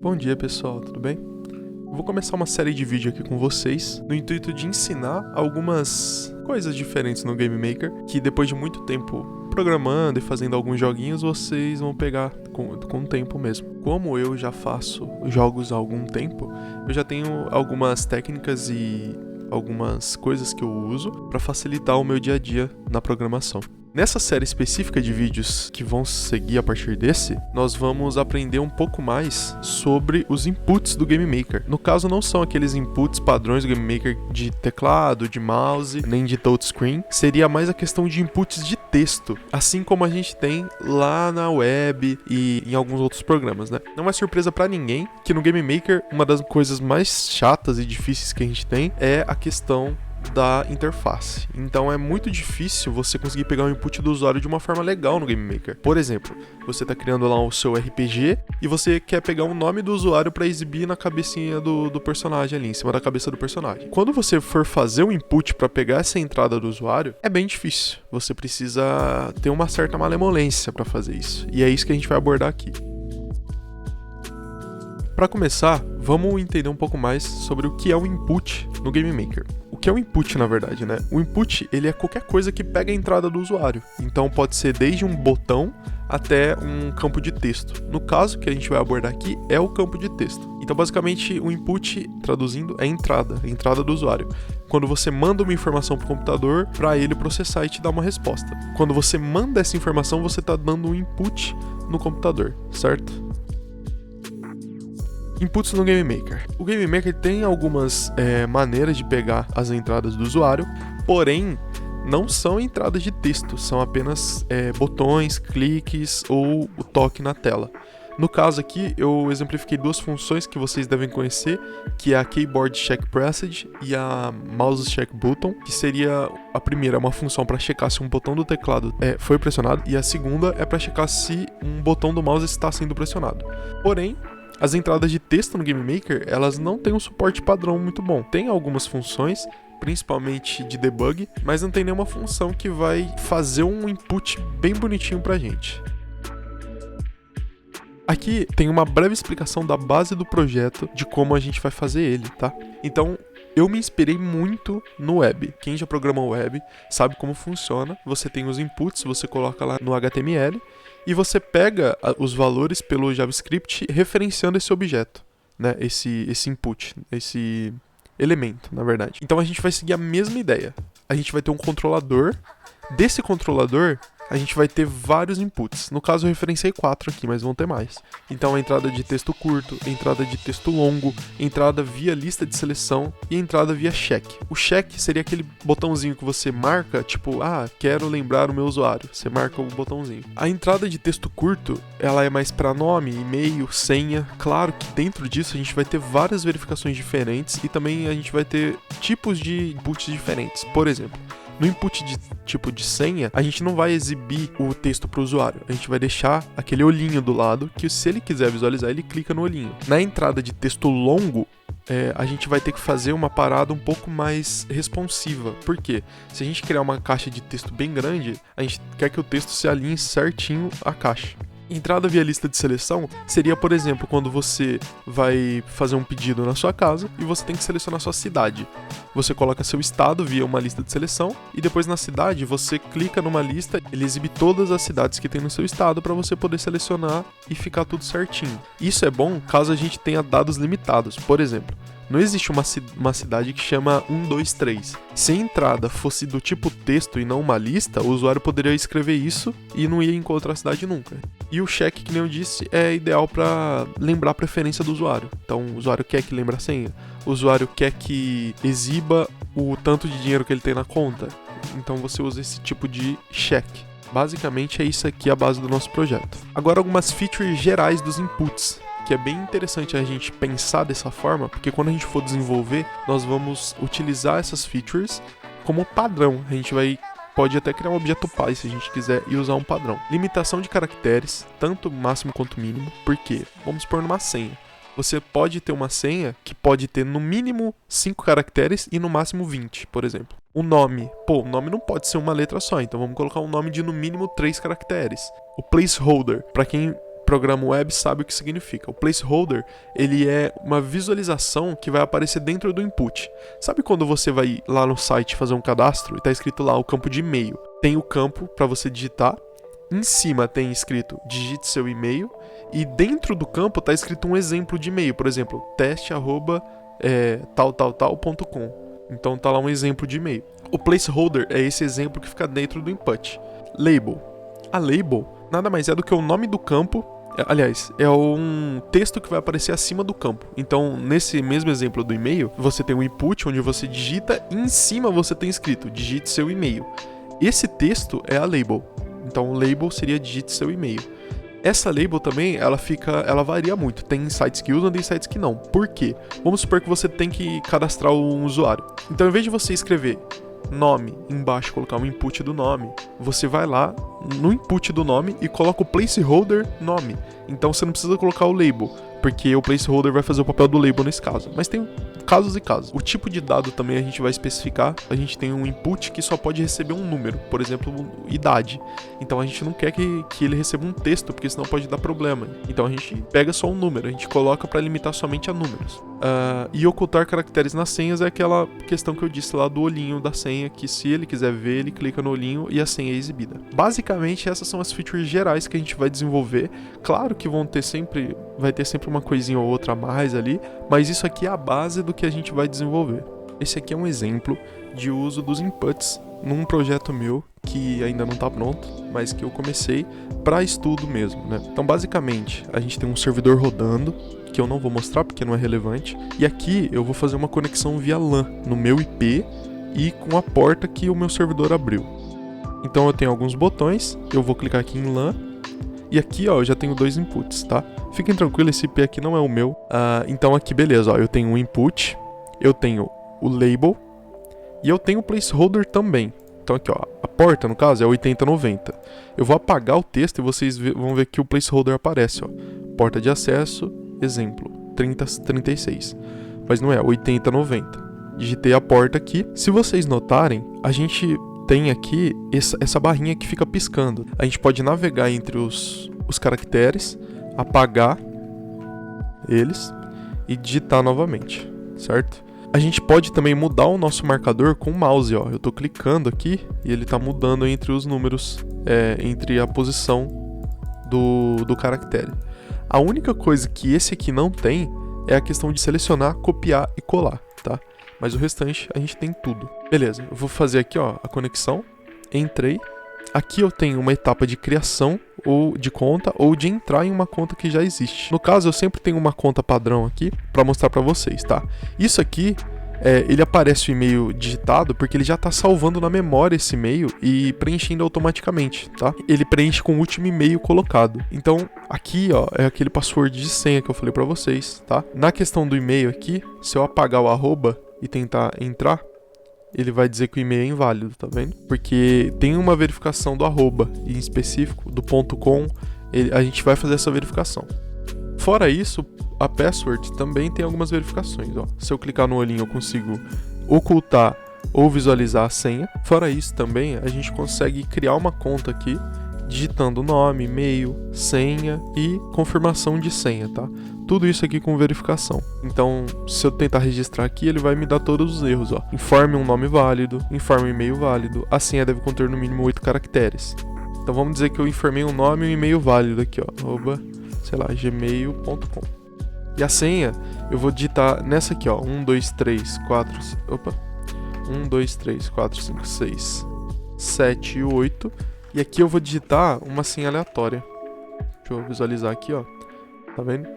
Bom dia pessoal, tudo bem? Eu vou começar uma série de vídeos aqui com vocês, no intuito de ensinar algumas coisas diferentes no Game Maker, que depois de muito tempo programando e fazendo alguns joguinhos, vocês vão pegar com o tempo mesmo. Como eu já faço jogos há algum tempo, eu já tenho algumas técnicas e algumas coisas que eu uso para facilitar o meu dia a dia na programação. Nessa série específica de vídeos que vão seguir a partir desse, nós vamos aprender um pouco mais sobre os inputs do Game Maker. No caso, não são aqueles inputs padrões do Game Maker de teclado, de mouse, nem de touchscreen. Seria mais a questão de inputs de texto, assim como a gente tem lá na web e em alguns outros programas, né? Não é surpresa pra ninguém que no Game Maker, uma das coisas mais chatas e difíceis que a gente tem é a questão da interface. Então é muito difícil você conseguir pegar o input do usuário de uma forma legal no Game Maker. Por exemplo, você está criando lá o seu RPG e você quer pegar o nome do usuário para exibir na cabecinha do personagem ali, em cima da cabeça do personagem. Quando você for fazer o input para pegar essa entrada do usuário, é bem difícil. Você precisa ter uma certa malemolência para fazer isso. E é isso que a gente vai abordar aqui. Para começar, vamos entender um pouco mais sobre o que é o input no Game Maker. O que é o input, na verdade, né? O input, ele é qualquer coisa que pega a entrada do usuário. Então pode ser desde um botão até um campo de texto. No caso que a gente vai abordar aqui é o campo de texto. Então basicamente o input, traduzindo, é a entrada do usuário. Quando você manda uma informação para o computador para ele processar e te dar uma resposta. Quando você manda essa informação, você está dando um input no computador, certo? Inputs no Game Maker. O Game Maker tem algumas maneiras de pegar as entradas do usuário, porém não são entradas de texto, são apenas botões, cliques ou o toque na tela. No caso aqui, eu exemplifiquei duas funções que vocês devem conhecer, que é a Keyboard Check Pressed e a Mouse Check Button, que seria a primeira, uma função para checar se um botão do teclado foi pressionado, e a segunda é para checar se um botão do mouse está sendo pressionado. Porém, as entradas de texto no Game Maker, elas não têm um suporte padrão muito bom. Tem algumas funções, principalmente de debug, mas não tem nenhuma função que vai fazer um input bem bonitinho pra gente. Aqui tem uma breve explicação da base do projeto, de como a gente vai fazer ele, tá? Então, eu me inspirei muito no web. Quem já programou web sabe como funciona. Você tem os inputs, você coloca lá no HTML, e você pega os valores pelo JavaScript referenciando esse objeto, né? Esse input, esse elemento, na verdade. Então a gente vai seguir a mesma ideia. A gente vai ter um controlador. Desse controlador, a gente vai ter vários inputs. No caso, eu referenciei 4 aqui, mas vão ter mais. Então, a entrada de texto curto, entrada de texto longo, entrada via lista de seleção e entrada via check. O check seria aquele botãozinho que você marca, tipo, quero lembrar o meu usuário. Você marca o botãozinho. A entrada de texto curto, ela é mais para nome, e-mail, senha. Claro que dentro disso a gente vai ter várias verificações diferentes e também a gente vai ter tipos de inputs diferentes. Por exemplo, no input de tipo de senha, a gente não vai exibir o texto para o usuário. A gente vai deixar aquele olhinho do lado, que se ele quiser visualizar, ele clica no olhinho. Na entrada de texto longo, a gente vai ter que fazer uma parada um pouco mais responsiva. Por quê? Se a gente criar uma caixa de texto bem grande, a gente quer que o texto se alinhe certinho à caixa. Entrada via lista de seleção seria, por exemplo, quando você vai fazer um pedido na sua casa e você tem que selecionar sua cidade. Você coloca seu estado via uma lista de seleção e depois na cidade você clica numa lista, ele exibe todas as cidades que tem no seu estado para você poder selecionar e ficar tudo certinho. Isso é bom caso a gente tenha dados limitados. Por exemplo, não existe uma cidade que chama 1, 2, 3. Se a entrada fosse do tipo texto e não uma lista, o usuário poderia escrever isso e não ia encontrar a cidade nunca. E o check, que nem eu disse, é ideal para lembrar a preferência do usuário. Então, o usuário quer que lembre a senha. O usuário quer que exiba o tanto de dinheiro que ele tem na conta. Então, você usa esse tipo de check. Basicamente, é isso aqui a base do nosso projeto. Agora, algumas features gerais dos inputs, que é bem interessante a gente pensar dessa forma, porque quando a gente for desenvolver, nós vamos utilizar essas features como padrão. A gente pode até criar um objeto pai se a gente quiser e usar um padrão. Limitação de caracteres, tanto máximo quanto mínimo, porque vamos supor numa senha. Você pode ter uma senha que pode ter no mínimo 5 caracteres e no máximo 20, por exemplo. O nome. O nome não pode ser uma letra só, então vamos colocar um nome de no mínimo 3 caracteres. O placeholder, para quem programa web sabe o que significa. O placeholder, ele é uma visualização que vai aparecer dentro do input. Sabe quando você vai lá no site fazer um cadastro e tá escrito lá o campo de e-mail? Tem o campo para você digitar, em cima tem escrito digite seu e-mail e dentro do campo tá escrito um exemplo de e-mail, por exemplo, teste@tal.com. Então tá lá um exemplo de e-mail. O placeholder é esse exemplo que fica dentro do input. Label. A label nada mais é do que o nome do campo. Aliás, é um texto que vai aparecer acima do campo. Então, nesse mesmo exemplo do e-mail, você tem um input onde você digita e em cima você tem escrito digite seu e-mail. Esse texto é a label. Então, o label seria digite seu e-mail. Essa label também, ela varia muito. Tem sites que usam, tem sites que não. Por quê? Vamos supor que você tem que cadastrar um usuário. Então, ao invés de você escrever nome, embaixo colocar um input do nome, você vai lá no input do nome e coloca o placeholder nome. Então você não precisa colocar o label, porque o placeholder vai fazer o papel do label nesse caso. Mas tem casos e casos. O tipo de dado também a gente vai especificar. A gente tem um input que só pode receber um número, por exemplo, idade. Então a gente não quer que ele receba um texto, porque senão pode dar problema. Então a gente pega só um número, a gente coloca para limitar somente a números. E ocultar caracteres nas senhas é aquela questão que eu disse lá do olhinho da senha, que se ele quiser ver, ele clica no olhinho e a senha é exibida. Basicamente essas são as features gerais que a gente vai desenvolver. Claro que vai ter sempre uma coisinha ou outra a mais ali, mas isso aqui é a base do que a gente vai desenvolver. Esse aqui é um exemplo de uso dos inputs num projeto meu que ainda não está pronto, mas que eu comecei para estudo mesmo, né? Então basicamente a gente tem um servidor rodando, que eu não vou mostrar porque não é relevante, e aqui eu vou fazer uma conexão via LAN no meu IP e com a porta que o meu servidor abriu. Então eu tenho alguns botões, eu vou clicar aqui em LAN, e aqui ó, eu já tenho 2 inputs, tá? Fiquem tranquilos, esse IP aqui não é o meu. Então aqui beleza, ó, eu tenho um input, eu tenho o label e eu tenho o placeholder também. Então aqui ó, a porta no caso é 8090. Eu vou apagar o texto e vocês vão ver que o placeholder aparece, ó. Porta de acesso, exemplo, 3036. Mas não é, 8090. Digitei a porta aqui. Se vocês notarem, a gente tem aqui essa barrinha que fica piscando. A gente pode navegar entre os caracteres, apagar eles e digitar novamente, certo? A gente pode também mudar o nosso marcador com o mouse, ó. Eu tô clicando aqui e ele tá mudando entre os números, entre a posição do caractere. A única coisa que esse aqui não tem é a questão de selecionar, copiar e colar, tá? Mas o restante a gente tem tudo. Beleza, eu vou fazer aqui ó, a conexão. Entrei. Aqui eu tenho uma etapa de criação ou de conta ou de entrar em uma conta que já existe. No caso, eu sempre tenho uma conta padrão aqui para mostrar para vocês, tá? Isso aqui, ele aparece o e-mail digitado porque ele já está salvando na memória esse e-mail e preenchendo automaticamente, tá? Ele preenche com o último e-mail colocado. Então, aqui, ó, é aquele password de senha que eu falei para vocês, tá? Na questão do e-mail aqui, se eu apagar o arroba e tentar entrar, ele vai dizer que o e-mail é inválido, tá vendo? Porque tem uma verificação do arroba, em específico, do .com, a gente vai fazer essa verificação. Fora isso, a password também tem algumas verificações, ó. Se eu clicar no olhinho, eu consigo ocultar ou visualizar a senha. Fora isso também, a gente consegue criar uma conta aqui, digitando nome, e-mail, senha e confirmação de senha, tá? Tudo isso aqui com verificação. Então, se eu tentar registrar aqui, ele vai me dar todos os erros, ó. Informe um nome válido, informe um e-mail válido, a senha deve conter no mínimo 8 caracteres. Então vamos dizer que eu informei um nome e um e-mail válido aqui, ó, @gmail.com. E a senha, eu vou digitar nessa aqui, ó, 1, 2, 3, 4, 5, 6, 7 e 8. E aqui eu vou digitar uma senha aleatória. Deixa eu visualizar aqui, ó. Tá vendo?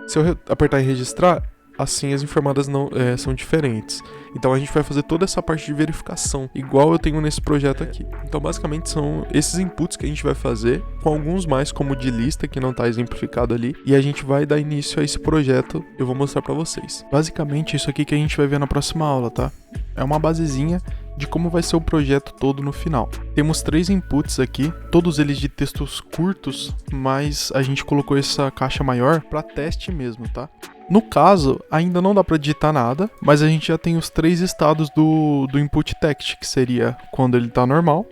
Se eu apertar em registrar, as senhas informadas não são diferentes. Então a gente vai fazer toda essa parte de verificação, igual eu tenho nesse projeto aqui. Então basicamente são esses inputs que a gente vai fazer, com alguns mais como de lista, que não está exemplificado ali. E a gente vai dar início a esse projeto, eu vou mostrar para vocês. Basicamente isso aqui que a gente vai ver na próxima aula, tá? É uma basezinha de como vai ser o projeto todo no final. Temos 3 inputs aqui, todos eles de textos curtos, mas a gente colocou essa caixa maior para teste mesmo, tá? No caso, ainda não dá para digitar nada, mas a gente já tem os 3 estados do input text, que seria quando ele está normal,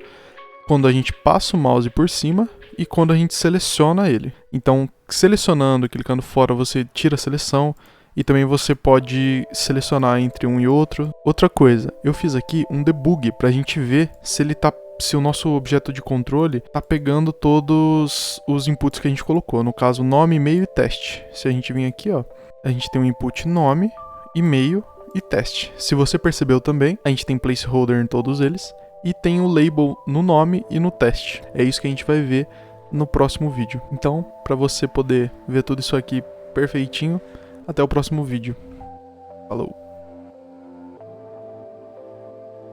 quando a gente passa o mouse por cima e quando a gente seleciona ele. Então, selecionando, clicando fora, você tira a seleção e também você pode selecionar entre um e outro. Outra coisa, eu fiz aqui um debug para a gente ver se o nosso objeto de controle está pegando todos os inputs que a gente colocou. No caso, nome, e-mail e teste. Se a gente vir aqui, ó, a gente tem um input nome, e-mail e teste. Se você percebeu também, a gente tem placeholder em todos eles e tem o label no nome e no teste. É isso que a gente vai ver no próximo vídeo. Então, para você poder ver tudo isso aqui perfeitinho, até o próximo vídeo. Falou!